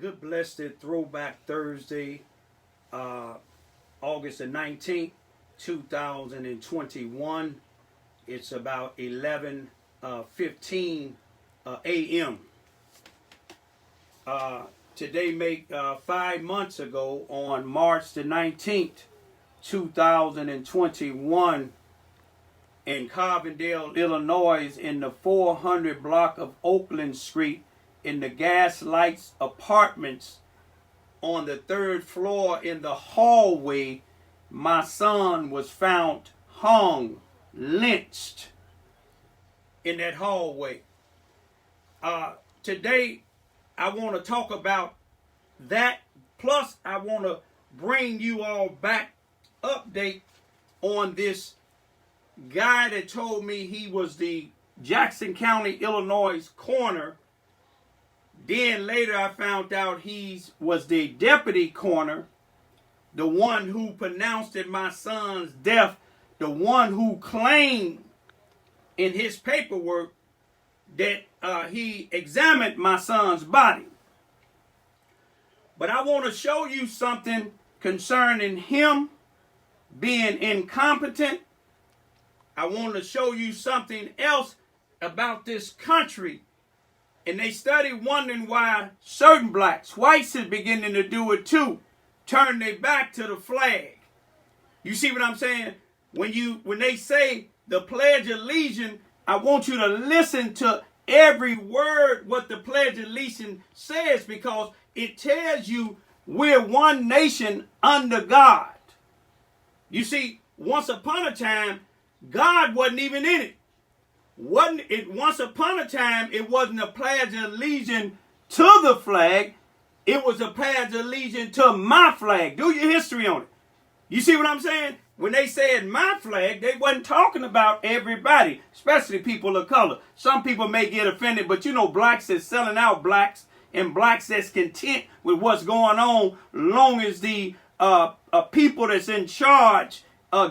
Good blessed Throwback Thursday, August the 19th, 2021. It's about 11:15 a.m. Today make 5 months ago on March the 19th, 2021 in Carbondale, Illinois in the 400 block of Oakland Street in the Gaslights Apartments on the 3rd floor in the hallway, my son was found hung, lynched in that hallway. Today, I want to talk about that. Plus, I want to bring you all back update on this guy that told me he was the Jackson County, Illinois coroner. Then later I found out he was the deputy coroner, the one who pronounced it my son's death, the one who claimed in his paperwork that he examined my son's body. But I want to show you something concerning him being incompetent. I want to show you something else about this country. And they started wondering why certain blacks, whites is beginning to do it too, turn their back to the flag. You see what I'm saying? When they say the Pledge of Allegiance, I want you to listen to every word what the Pledge of Allegiance says, because it tells you we're one nation under God. You see, once upon a time, God wasn't even in it. Once upon a time, it wasn't a pledge of allegiance to the flag. It was a pledge of allegiance to my flag. Do your history on it. You see what I'm saying? When they said my flag, they wasn't talking about everybody, especially people of color. Some people may get offended, but you know blacks is selling out blacks, and blacks that's content with what's going on, long as the people that's in charge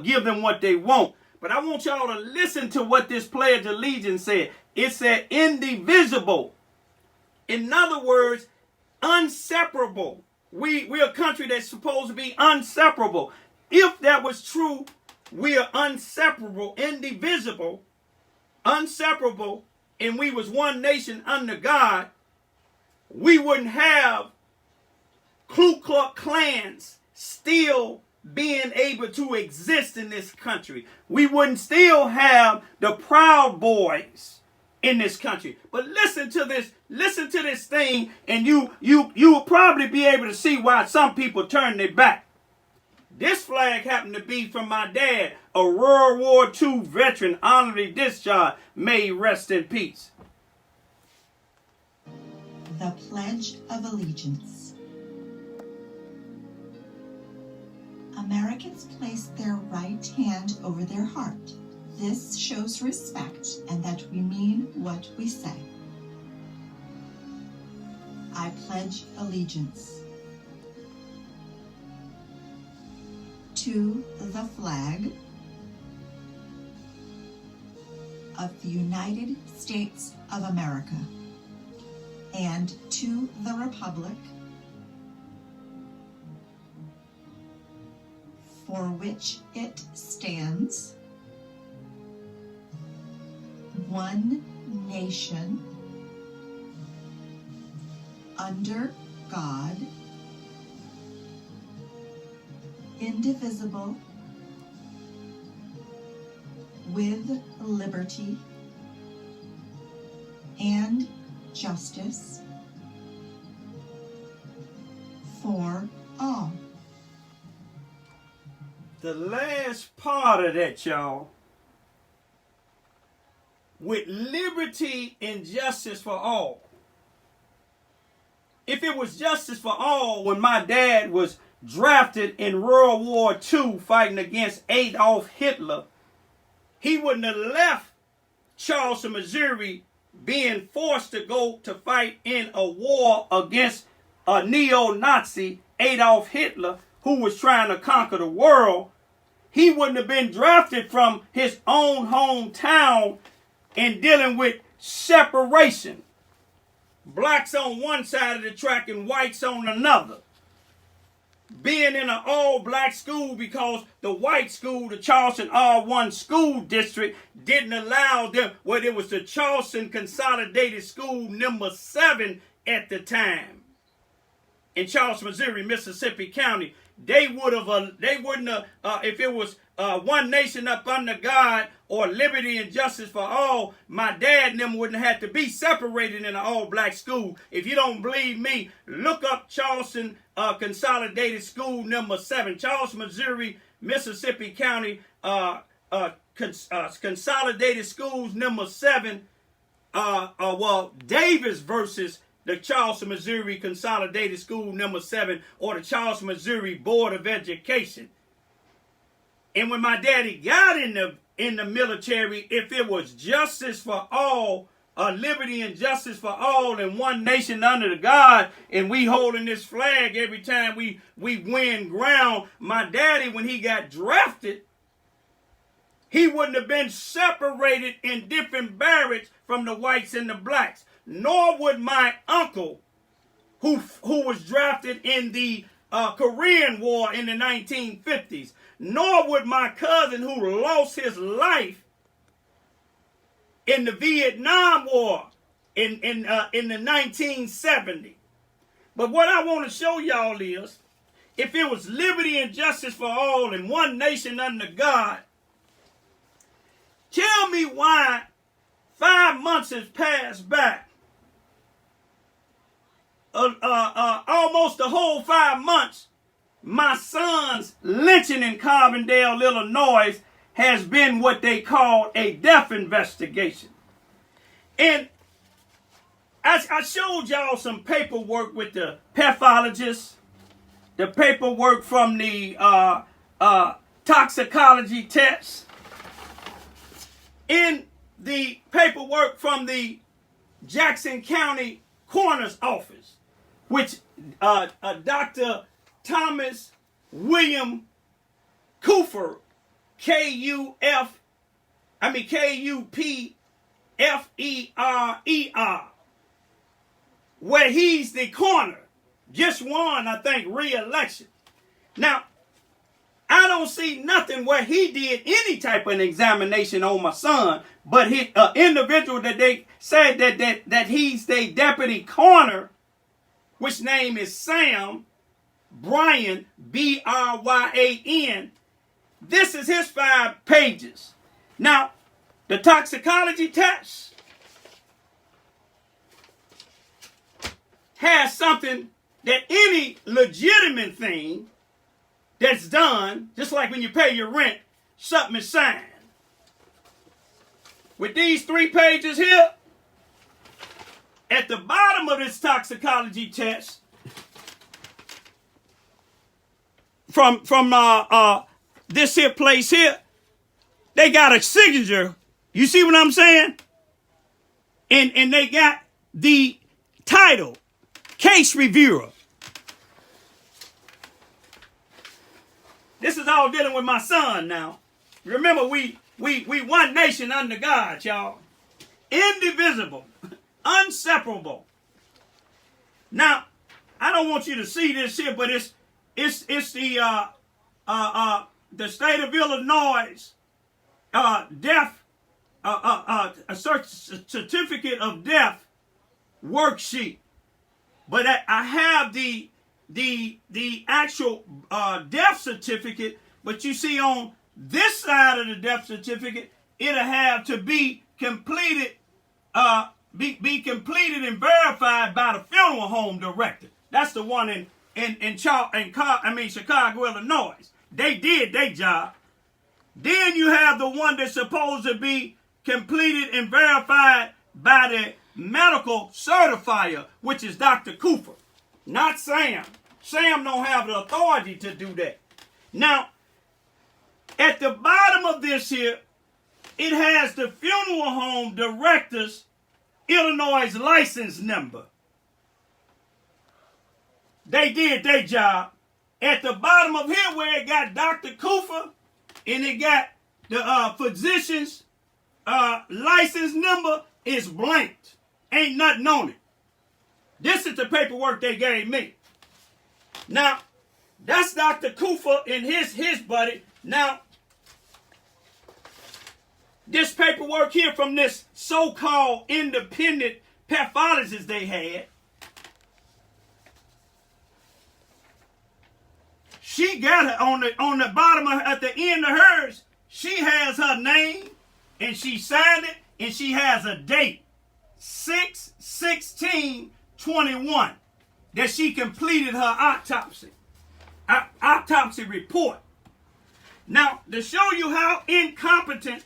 give them what they want. But I want y'all to listen to what this Pledge of Allegiance said. It said indivisible. In other words, inseparable. We're a country that's supposed to be inseparable. If that was true, we are inseparable, indivisible, inseparable, and we was one nation under God, we wouldn't have Ku Klux Klans still being able to exist in this country. We wouldn't still have the Proud Boys in this country. But listen to this thing, and you will probably be able to see why some people turn their back. This flag happened to be from my dad, a World War II veteran, honorary discharge. May he rest in peace. The Pledge of Allegiance. Americans place their right hand over their heart. This shows respect and that we mean what we say. I pledge allegiance to the flag of the United States of America and to the republic for which it stands, one nation, under God, indivisible, with liberty and justice for all. The last part of that, y'all, with liberty and justice for all. If it was justice for all when my dad was drafted in World War II fighting against Adolf Hitler, he wouldn't have left Charleston, Missouri, being forced to go to fight in a war against a neo-Nazi, Adolf Hitler, who was trying to conquer the world. He wouldn't have been drafted from his own hometown and dealing with separation. blacks on one side of the track and whites on another. Being in an all-black school because the white school, the Charleston R1 school district, didn't allow them, well, it was the Charleston Consolidated School number 7 at the time. In Charleston, Missouri, Mississippi County, they wouldn't have, if it was one nation up under God or liberty and justice for all, my dad and them wouldn't have to be separated in an all-black school. If you don't believe me, look up Charleston Consolidated School number 7, Charleston, Missouri, Mississippi County, Consolidated Schools number 7, Davis versus the Charleston, Missouri Consolidated School number 7, or the Charleston, Missouri Board of Education. And when my daddy got in the military, if it was justice for all, liberty and justice for all, and one nation under the God, and we holding this flag every time we win ground, my daddy, when he got drafted, he wouldn't have been separated in different barracks from the whites and the blacks. Nor would my uncle, who was drafted in the Korean War in the 1950s, nor would my cousin who lost his life in the Vietnam War in the 1970s. But what I want to show y'all is, if it was liberty and justice for all and one nation under God, tell me why 5 months has passed by. Almost the whole 5 months, my son's lynching in Carbondale, Illinois, has been what they call a death investigation. And I showed y'all some paperwork with the pathologist, the paperwork from the toxicology test, in the paperwork from the Jackson County Coroner's Office, which Dr. Thomas William Kufer, Kupferer, where he's the coroner, just won, I think, re-election. Now, I don't see nothing where he did any type of an examination on my son, but his individual that they said that he's the deputy coroner, which name is Sam Bryan, Bryan. This is his 5 pages. Now, the toxicology test has something that any legitimate thing that's done, just like when you pay your rent, something is signed. With these 3 pages here, at the bottom of this toxicology test, from this here place here, they got a signature. You see what I'm saying? And they got the title, case reviewer. This is all dealing with my son now. Remember, we one nation under God, y'all. Indivisible, inseparable. Now, I don't want you to see this here, but it's the state of Illinois death certificate of death worksheet. But I have the actual death certificate, but you see on this side of the death certificate, it'll have to be completed, be completed and verified by the funeral home director. That's the one in Chicago, Illinois. They did their job. Then you have the one that's supposed to be completed and verified by the medical certifier, which is Dr. Cooper, not Sam. Sam don't have the authority to do that. Now, at the bottom of this here, it has the funeral home director's Illinois license number. They did their job. At the bottom of here where it got Dr. Cooper and it got the physician's license number is blanked. Ain't nothing on it. This is the paperwork they gave me. Now, that's Dr. Kufa and his buddy. Now, this paperwork here from this so-called independent pathologist they had, she got it on the bottom at the end of hers. She has her name, and she signed it, and she has a date, 6/16/21, that she completed her autopsy report. Now, to show you how incompetent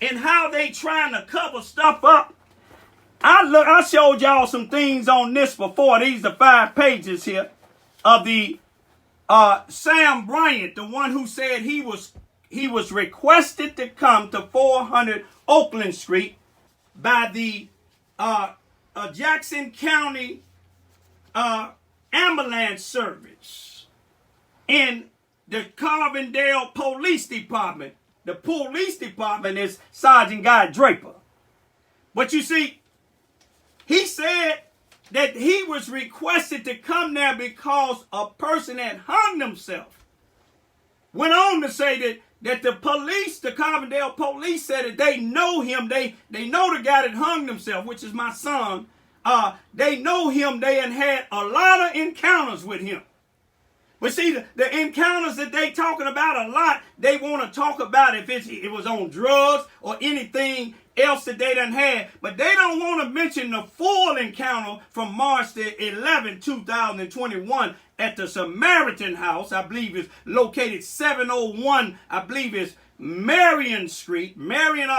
and how they trying to cover stuff up, I showed y'all some things on this before. These are 5 pages here of the Sam Bryant, the one who said he was requested to come to 400 Oakland Street by the Jackson County ambulance service in the Carbondale Police Department. The police department is Sergeant Guy Draper. But you see, he said that he was requested to come there because a person had hung themselves. Went on to say that the police, the Carbondale police, said that they know him. They know the guy that hung himself, which is my son. They know him. They had a lot of encounters with him. But see, the encounters that they talking about a lot, they want to talk about if it was on drugs or anything else that they done had. But they don't want to mention the full encounter from March the 11th, 2021 at the Samaritan House. I believe is located 701, I believe it's Main Street in Marion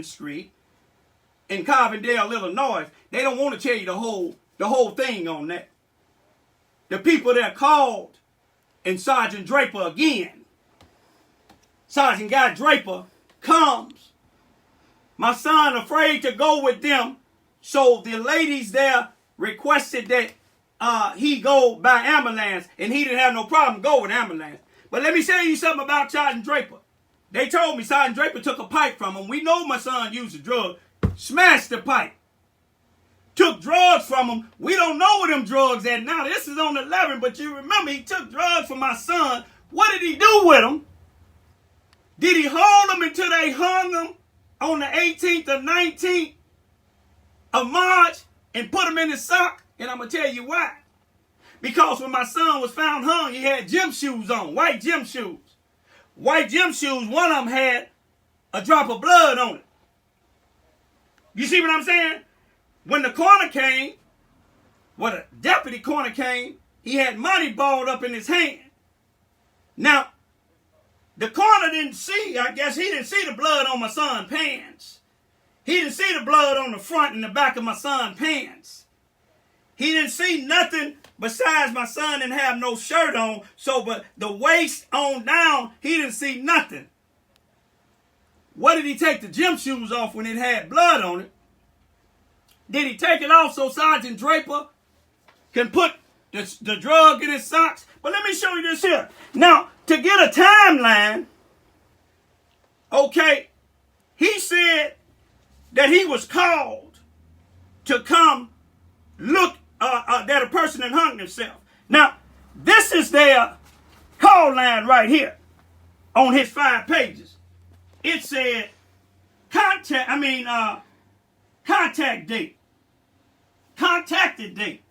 Street in Carbondale, Illinois. They don't want to tell you the whole thing on that. The people that called and Sergeant Draper again. Sergeant Guy Draper comes. My son afraid to go with them. So the ladies there requested that he go by ambulance, and he didn't have no problem go with ambulance. But let me tell you something about Sergeant Draper. They told me Sergeant Draper took a pipe from him. We know my son used a drug. Smashed the pipe. Took drugs from him. We don't know where them drugs at now. This is on the 11th, but you remember he took drugs from my son. What did he do with them? Did he hold them until they hung him on the 18th or 19th of March and put them in his sock? And I'm going to tell you why. Because when my son was found hung, he had gym shoes on, white gym shoes. White gym shoes, one of them had a drop of blood on it. You see what I'm saying? When the coroner came, the deputy coroner came, he had money balled up in his hand. Now, the coroner didn't see, I guess he didn't see the blood on my son's pants. He didn't see the blood on the front and the back of my son's pants. He didn't see nothing besides my son didn't have no shirt on, so but the waist on down, he didn't see nothing. What did he take the gym shoes off when it had blood on it? Did he take it off so Sergeant Draper can put the drug in his socks? But let me show you this here. Now, to get a timeline, okay, he said that he was called to come look that a person had hung himself. Now, this is their call line right here on his 5 pages. It said contact date. Contacted date.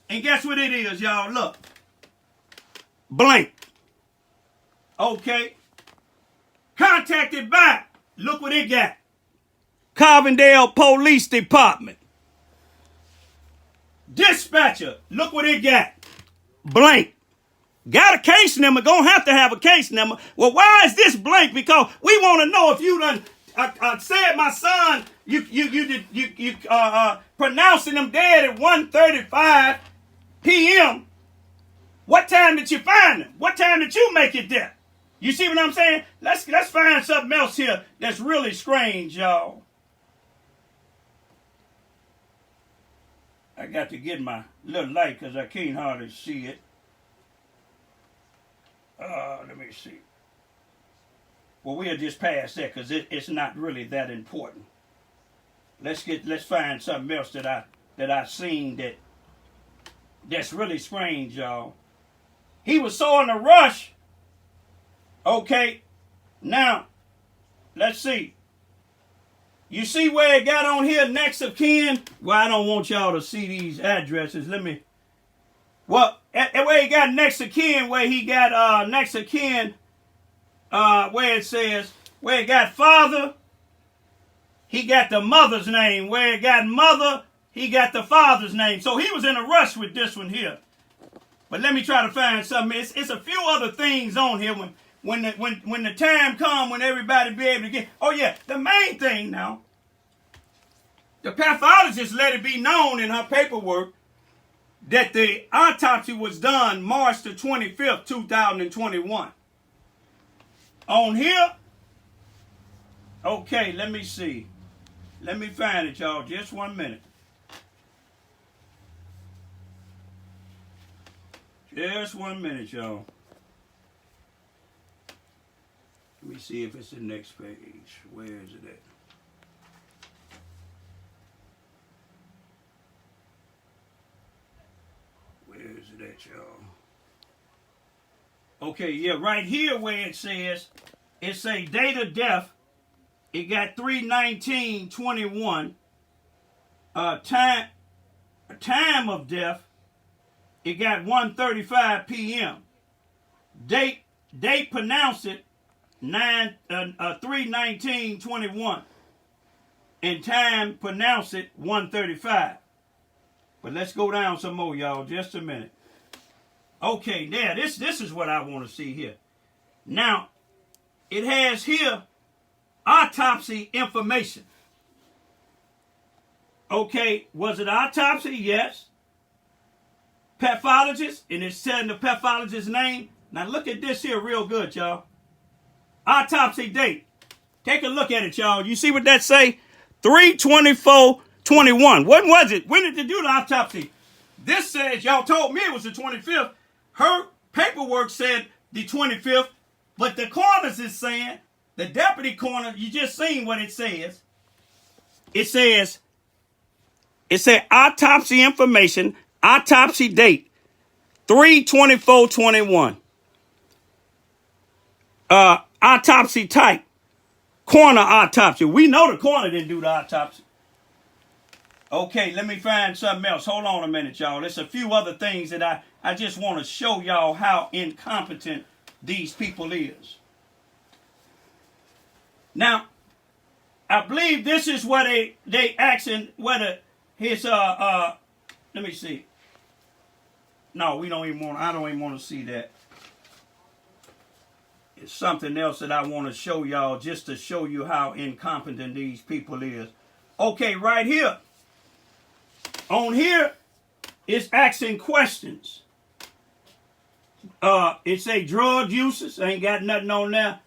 And guess what it is, y'all? Look. Blank. Okay. Contacted by. Look what it got. Carbondale Police Department. Dispatcher. Look what it got. Blank. Got a case number. Gonna have to have a case number. Well, why is this blank? Because we want to know if you done said my son, you pronouncing him dead at 1:35 p.m. What time did you find him? What time did you make it there? You see what I'm saying? Let's find something else here that's really strange, y'all. I got to get my little light because I can't hardly see it. Let me see. Well, we'll just pass that because it's not really that important. Let's find something else that I seen that's really strange, y'all. He was so in a rush. Okay, now let's see. You see where it got on here, next of kin? Well, I don't want y'all to see these addresses. Where he got next of kin, where he got next of kin, where it says, where it got father, he got the mother's name. Where it got mother, he got the father's name. So he was in a rush with this one here. But let me try to find something. It's a few other things on here when the time come when everybody be able to get. Oh yeah, the main thing now. The pathologist let it be known in her paperwork that the autopsy was done March the 25th, 2021. On here, okay, let me see. Let me find it, y'all. Just 1 minute. Just 1 minute, y'all. Let me see if it's the next page. Where is it at? Where is it at, y'all? Okay, yeah, right here where it says, it say date of death. It got 3/19/21. Time of death. It got 1:35 p.m. Date pronounced it 3/19/21. And time pronounced it 1:35. But let's go down some more, y'all. Just a minute. Okay, there. This is what I want to see here. Now, it has here autopsy information. Okay, was it autopsy? Yes. Pathologist, and it's telling the pathologist's name. Now look at this here real good, y'all. Autopsy date. Take a look at it, y'all. You see what that say? 3/24/21. When was it? When did they do the autopsy? This says, y'all told me it was the 25th. Her paperwork said the 25th, but the coroner's is saying, the deputy coroner, you just seen what it says. It says autopsy information, autopsy date, 3/24/21. Autopsy type, coroner autopsy. We know the coroner didn't do the autopsy. Okay, let me find something else. Hold on a minute, y'all. There's a few other things that I just want to show y'all how incompetent these people is. Now, I believe this is what they asking whether his let me see. No, I don't even want to see that. It's something else that I want to show y'all just to show you how incompetent these people is. Okay, right here. On here, it's asking questions. It say drug uses. Ain't got nothing on there.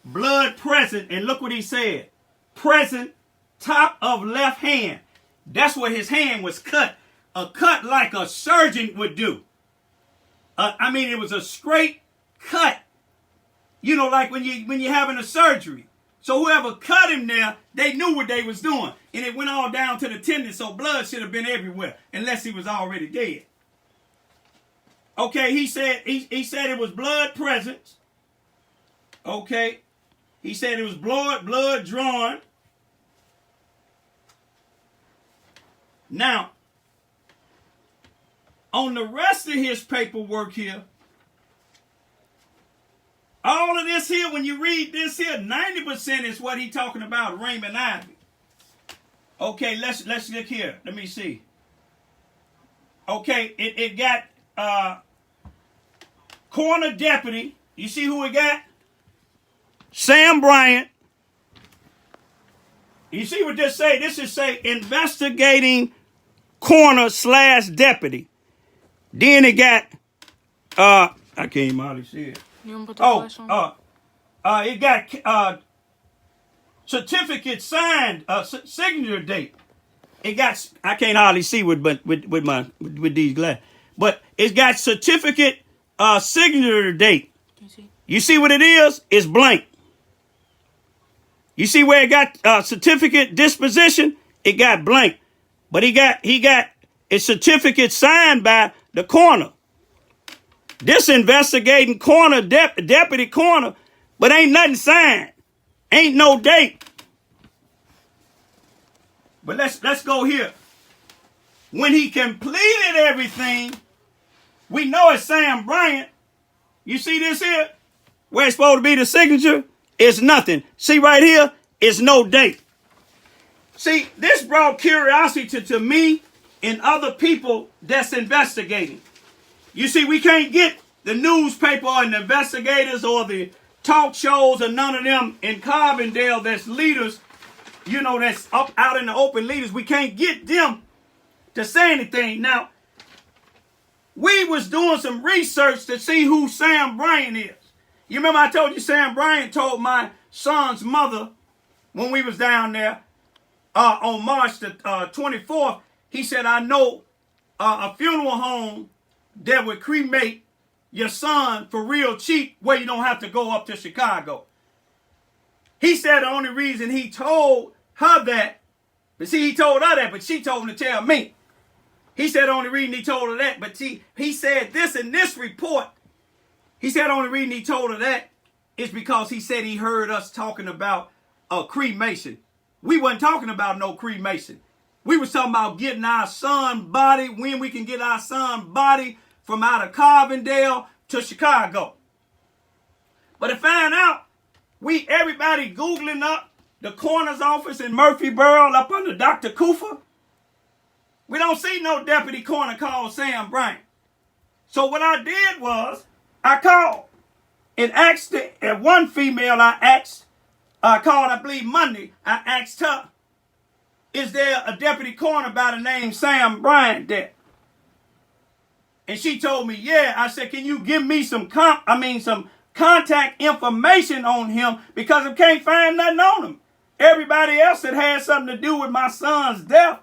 Blood present, and look what he said. Present, top of left hand. That's where his hand was cut. A cut like a surgeon would do. It was a straight cut. You know, like when you're having a surgery. So whoever cut him there, they knew what they was doing. And it went all down to the tendon, so blood should have been everywhere, unless he was already dead. Okay, he said it was blood present. Okay. He said it was blood drawn. Now, on the rest of his paperwork here, all of this here, when you read this here, 90% is what he's talking about, Raymond Ivy. Okay, let's look here. Let me see. Okay, it got coroner deputy. You see who it got? Sam Bryant. You see what this say? This is say investigating coroner / deputy. Then it got I can't even hardly see it. It got certificate signed, signature date. It got, I can't hardly see with these glasses, but it's got certificate signature date. You see what it is? It's blank. You see where it got certificate disposition? It got blank. But he got a certificate signed by the coroner. This investigating coroner, deputy coroner, but ain't nothing signed. Ain't no date. But let's go here. When he completed everything, we know it's Sam Bryant. You see this here? Where it's supposed to be the signature, it's nothing. See right here, it's no date. See, this brought curiosity to me and other people that's investigating. You see, we can't get the newspaper and the investigators or the talk shows or none of them in Carbondale that's leaders, you know, that's up out in the open leaders. We can't get them to say anything. Now, we was doing some research to see who Sam Bryant is. You remember I told you Sam Bryant told my son's mother when we was down there on March the 24th, he said, I know a funeral home that would cremate your son for real cheap where you don't have to go up to Chicago. He said the only reason he told her that, but see, he told her that, but she told him to tell me. He said the only reason he told her that, but see, he said this in this report. He said the only reason he told her that is because he said he heard us talking about a cremation. We wasn't talking about no cremation. We was talking about getting our son body, when we can get our son body from out of Carbondale to Chicago. But to find out, everybody Googling up the coroner's office in Murphyboro up under Dr. Cooper. We don't see no deputy coroner called Sam Bryant. So what I did was, I called and asked one female I called, I believe Monday, I asked her, is there a deputy coroner by the name Sam Bryant there? And she told me, yeah. I said, can you give me some contact information on him, because I can't find nothing on him. Everybody else that had something to do with my son's death,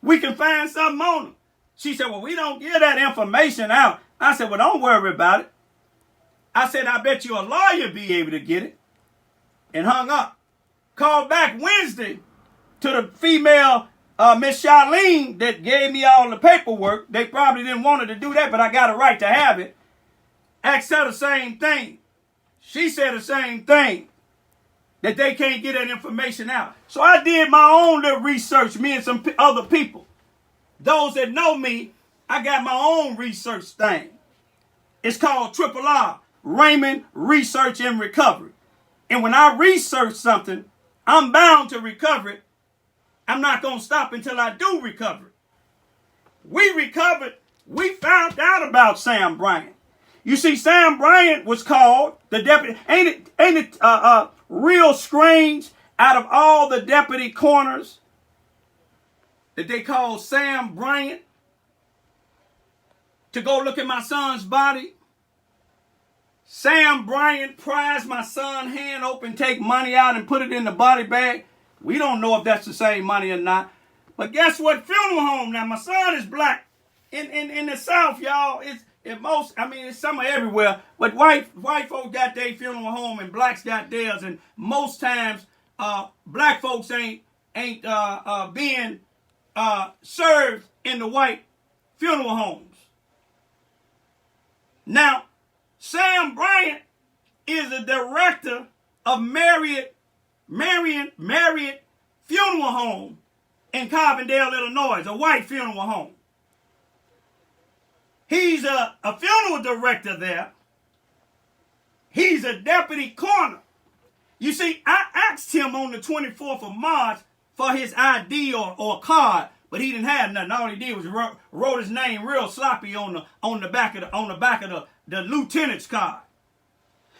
we can find something on him. She said, well, we don't give that information out. I said, well, don't worry about it. I said, I bet you a lawyer be able to get it. And hung up. Called back Wednesday to the female, Miss Charlene, that gave me all the paperwork. They probably didn't want her to do that, but I got a right to have it. Asked her the same thing. She said the same thing, that they can't get that information out. So I did my own little research, me and some other people. Those that know me, I got my own research thing. It's called RRR, Raymond Research and Recovery. And when I research something, I'm bound to recover it. I'm not going to stop until I do recover it. We recovered. We found out about Sam Bryant. You see, Sam Bryant was called the deputy. Ain't it real strange, out of all the deputy coroners that they called Sam Bryant to go look at my son's body? Sam Bryant pries my son's hand open, take money out and put it in the body bag. We don't know if that's the same money or not. But guess what? Funeral home. Now, my son is black. In the South, y'all, it's somewhere everywhere. But white folks got their funeral home and blacks got theirs. And most times, black folks ain't being served in the white funeral homes. Now, Sam Bryant is the director of Marriott Funeral Home in Carbondale, Illinois, a white funeral home. He's a funeral director there. He's a deputy coroner. You see, I asked him on the 24th of March for his ID or card, but he didn't have nothing. All he did was wrote his name real sloppy on the back of the lieutenant's card.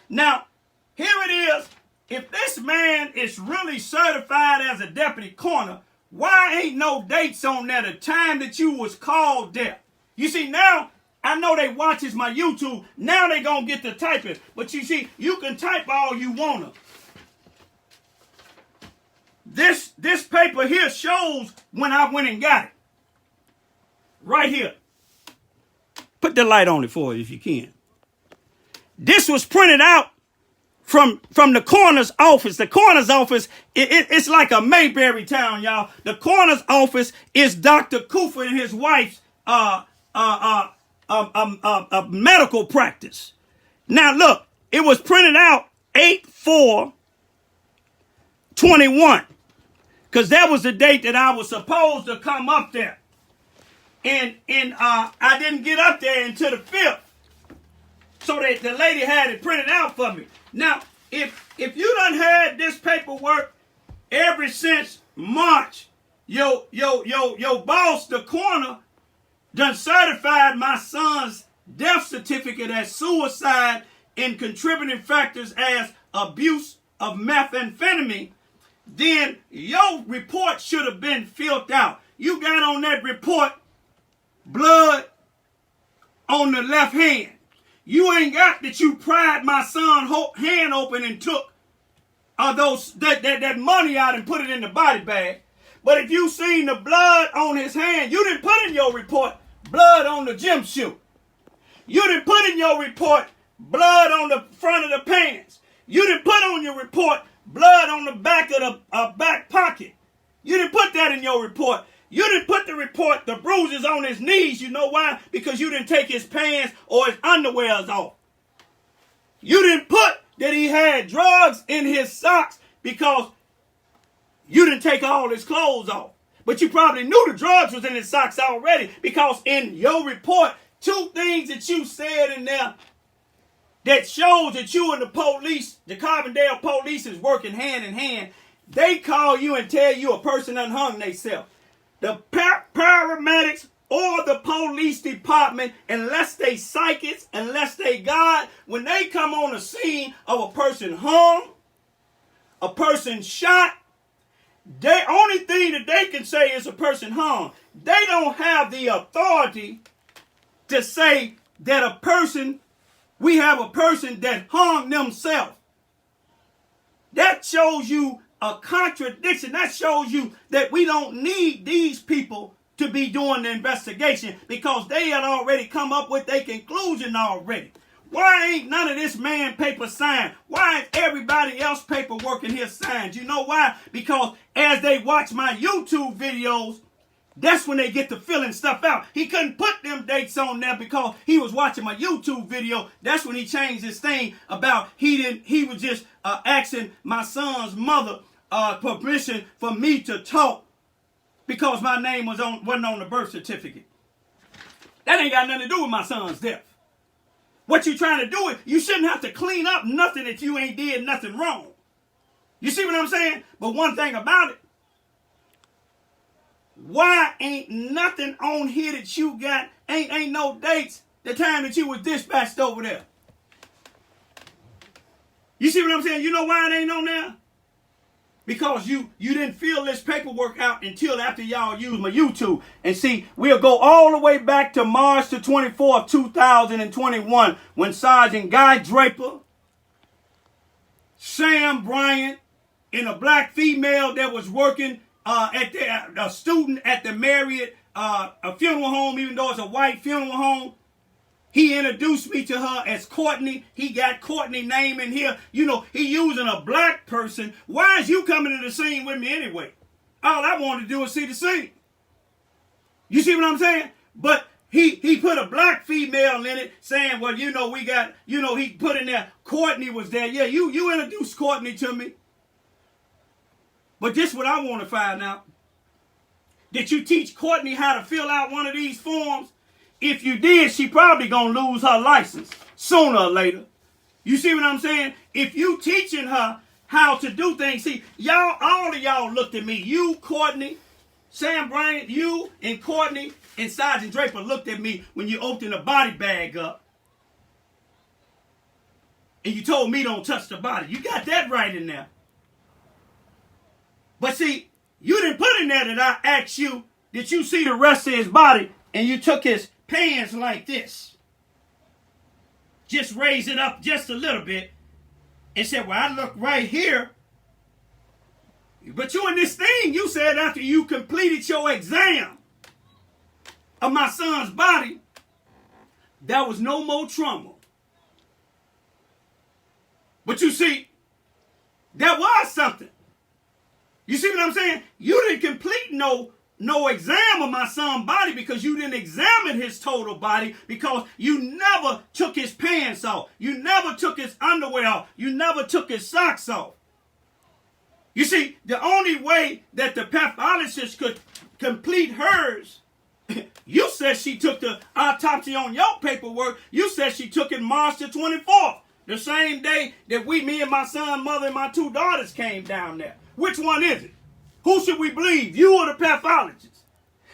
Now, here it is. If this man is really certified as a deputy coroner, why ain't no dates on there, the time that you was called there? You see, now, I know they watches my YouTube. Now they gonna get to typing. But you see, you can type all you wanna. This paper here shows when I went and got it. Right here. Put the light on it for you if you can. This was printed out from the coroner's office. The coroner's office, it's like a Mayberry town, y'all. The coroner's office is Dr. Cooper and his wife's medical practice. Now look, it was printed out 8/4/21, because that was the date that I was supposed to come up there, and I didn't get up there until the 5th. So that the lady had it printed out for me. Now, if you done had this paperwork ever since March, your boss, the coroner, done certified my son's death certificate as suicide and contributing factors as abuse of methamphetamine, then your report should have been filled out. You got on that report blood on the left hand. You ain't got that you pried my son's hand open and took that money out and put it in the body bag. But if you seen the blood on his hand, you didn't put in your report blood on the gym shoe. You didn't put in your report blood on the front of the pants. You didn't put on your report blood on the back of the back pocket. You didn't put that in your report. You didn't put the bruises on his knees. You know why? Because you didn't take his pants or his underwears off. You didn't put that he had drugs in his socks because you didn't take all his clothes off. But you probably knew the drugs was in his socks already, because in your report, 2 things that you said in there that shows that you and the police, the Carbondale police, is working hand in hand. They call you and tell you a person unhung themselves. The paramedics or the police department, unless they psychics, unless they God, when they come on the scene of a person hung, a person shot, the only thing that they can say is a person hung. They don't have the authority to say that we have a person that hung themselves. That shows you a contradiction. That shows you that we don't need these people to be doing the investigation, because they had already come up with their conclusion already. Why ain't none of this man paper signed? Why is everybody else paperwork in here signed? You know why? Because as they watch my YouTube videos, that's when they get to filling stuff out. He couldn't put them dates on there because he was watching my YouTube video. That's when he changed his thing about he was just asking my son's mother permission for me to talk because my name wasn't on the birth certificate. That ain't got nothing to do with my son's death. What you trying to do is, you shouldn't have to clean up nothing that you ain't did nothing wrong. You see what I'm saying? But one thing about it, why ain't nothing on here that you got, ain't no dates, the time that you was dispatched over there? You see what I'm saying? You know why it ain't on there? Because you didn't fill this paperwork out until after y'all used my YouTube. And see, we'll go all the way back to March the 24th, 2021, when Sergeant Guy Draper, Sam Bryant, and a black female that was working a student at the Marriott a funeral home, even though it's a white funeral home, he introduced me to her as Courtney. He got Courtney name in here. You know, he using a black person. Why is you coming to the scene with me anyway? All I wanted to do was see the scene. You see what I'm saying? But he put a black female in it, saying, well, you know, we got, you know, he put in there, Courtney was there. Yeah, you introduced Courtney to me. But this is what I want to find out. Did you teach Courtney how to fill out one of these forms? If you did, she probably gonna lose her license sooner or later. You see what I'm saying? If you teaching her how to do things, see, y'all, all of y'all looked at me. You, Courtney, Sam Bryant, you and Courtney and Sergeant Draper looked at me when you opened the body bag up. And you told me don't touch the body. You got that right in there. But see, you didn't put in there that I asked you, did you see the rest of his body? And you took his pants like this. Just raise it up just a little bit. And said, well, I look right here. But you in this thing, you said after you completed your exam of my son's body, there was no more trauma. But you see, there was something. You see what I'm saying? You didn't complete no exam of my son's body because you didn't examine his total body, because you never took his pants off. You never took his underwear off. You never took his socks off. You see, the only way that the pathologist could complete hers, you said she took the autopsy on your paperwork. You said she took it March the 24th, the same day that me and my son, mother, and my 2 daughters came down there. Which one is it? Who should we believe, you or the pathologist?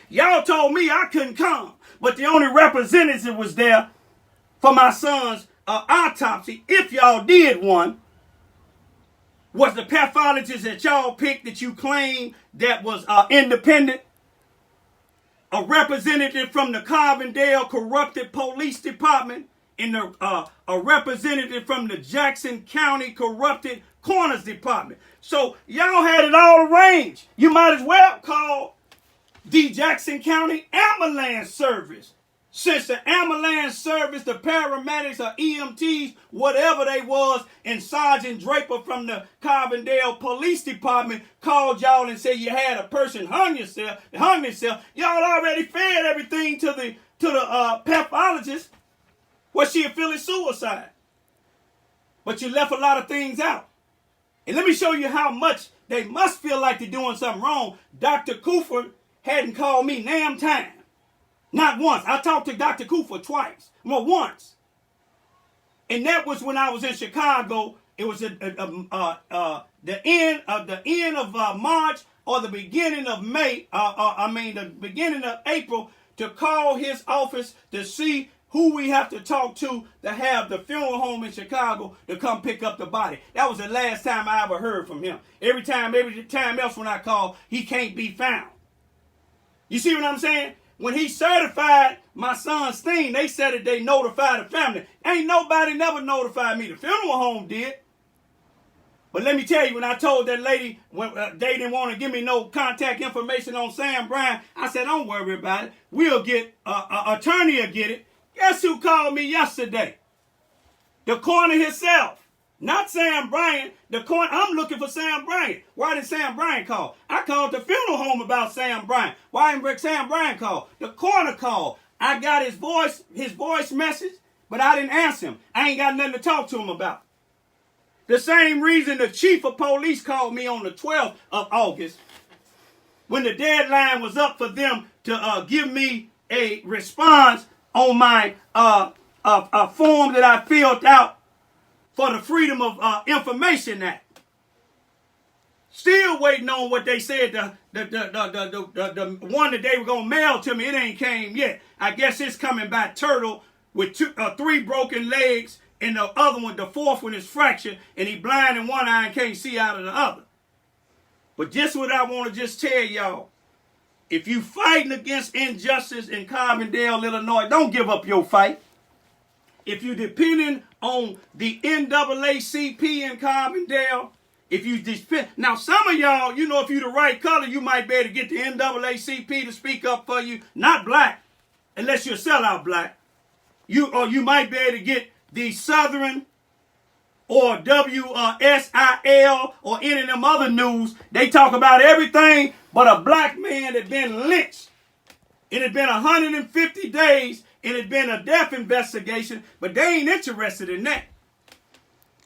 Y'all told me I couldn't come, but the only representative was there for my son's autopsy, if y'all did one, was the pathologist that y'all picked that you claimed that was independent, a representative from the Carbondale corrupted police department, and a representative from the Jackson County corrupted Corners Department. So y'all had it all arranged. You might as well call the Jackson County Ambulance Service. Since the ambulance service, the paramedics or EMTs, whatever they was, and Sergeant Draper from the Carbondale Police Department called y'all and said you had a person hung themselves, y'all already fed everything to the pathologist where she had feeling suicide. But you left a lot of things out. And let me show you how much they must feel like they're doing something wrong. Dr. Cooper hadn't called me damn time. Not once. I talked to Dr. Cooper twice. Well, once. And that was when I was in Chicago. It was the end of March or the beginning of May. The beginning of April, to call his office to see who we have to talk to have the funeral home in Chicago to come pick up the body. That was the last time I ever heard from him. Every time else when I call, he can't be found. You see what I'm saying? When he certified my son's thing, they said that they notified the family. Ain't nobody never notified me. The funeral home did. But let me tell you, when I told that lady when they didn't want to give me no contact information on Sam Bryan, I said, don't worry about it. We'll get, attorney will get it. Guess who called me yesterday? The coroner himself. Not Sam Bryant. I'm looking for Sam Bryant. Why did Sam Bryant call? I called the funeral home about Sam Bryant. Why didn't Sam Bryant call? The coroner called. I got his voice message, but I didn't answer him. I ain't got nothing to talk to him about. The same reason the chief of police called me on the 12th of August, when the deadline was up for them to give me a response on my form that I filled out for the Freedom of Information Act. Still waiting on what they said, the one that they were going to mail to me. It ain't came yet. I guess it's coming by turtle with 3 broken legs, and the other one, the 4th one, is fractured, and he blind in one eye and can't see out of the other. But just what I want to just tell y'all, if you fighting against injustice in Carbondale, Illinois, don't give up your fight. If you're depending on the NAACP in Carbondale, now some of y'all, you know, if you're the right color, you might be able to get the NAACP to speak up for you. Not black, unless you're sellout black. You might be able to get the Southern or WSIL or any of them other news. They talk about everything but a black man that been lynched. It had been 150 days. It had been a death investigation, but they ain't interested in that.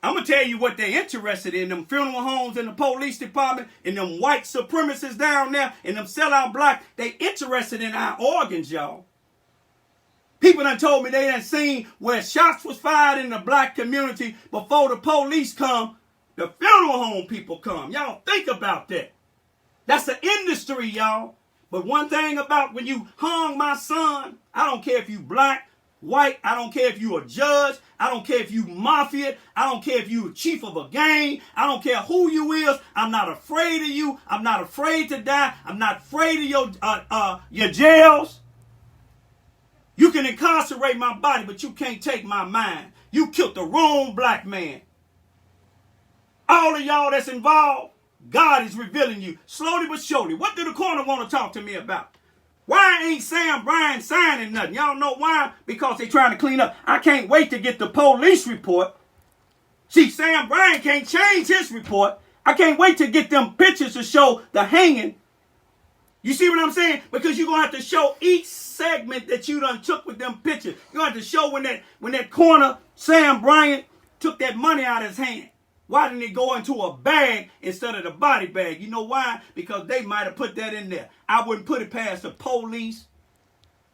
I'm going to tell you what they're interested in. Them funeral homes and the police department and them white supremacists down there and them sellout black. They interested in our organs, y'all. People done told me they done seen where shots was fired in the black community before the police come, the funeral home people come. Y'all think about that. That's the industry, y'all. But one thing about when you hung my son, I don't care if you black, white, I don't care if you a judge, I don't care if you mafia, I don't care if you a chief of a gang, I don't care who you is, I'm not afraid of you, I'm not afraid to die, I'm not afraid of your jails. You can incarcerate my body, but you can't take my mind. You killed the wrong black man. All of y'all that's involved, God is revealing you slowly but surely. What do the coroner want to talk to me about? Why ain't Sam Bryan signing nothing? Y'all know why? Because they trying to clean up. I can't wait to get the police report See, Sam Bryan can't change his report. I can't wait to get them pictures to show the hanging. You see what I'm saying? Because you're going to have to show each segment that you done took with them pictures. You're going to have to show when that corner, Sam Bryant, took that money out of his hand. Why didn't it go into a bag instead of the body bag? You know why? Because they might have put that in there. I wouldn't put it past the police.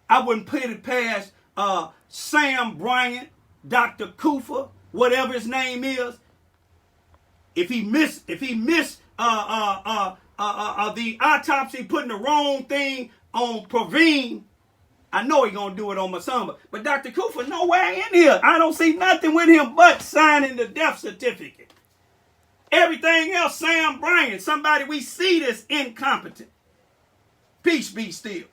I wouldn't put it past Sam Bryant, Dr. Kufa, whatever his name is. If he missed the autopsy, putting the wrong thing on Praveen, I know he's going to do it on my son. But Dr. Kufa, nowhere in here. I don't see nothing with him but signing the death certificate. Everything else, Sam Bryan, somebody we see that's incompetent. Peace be still.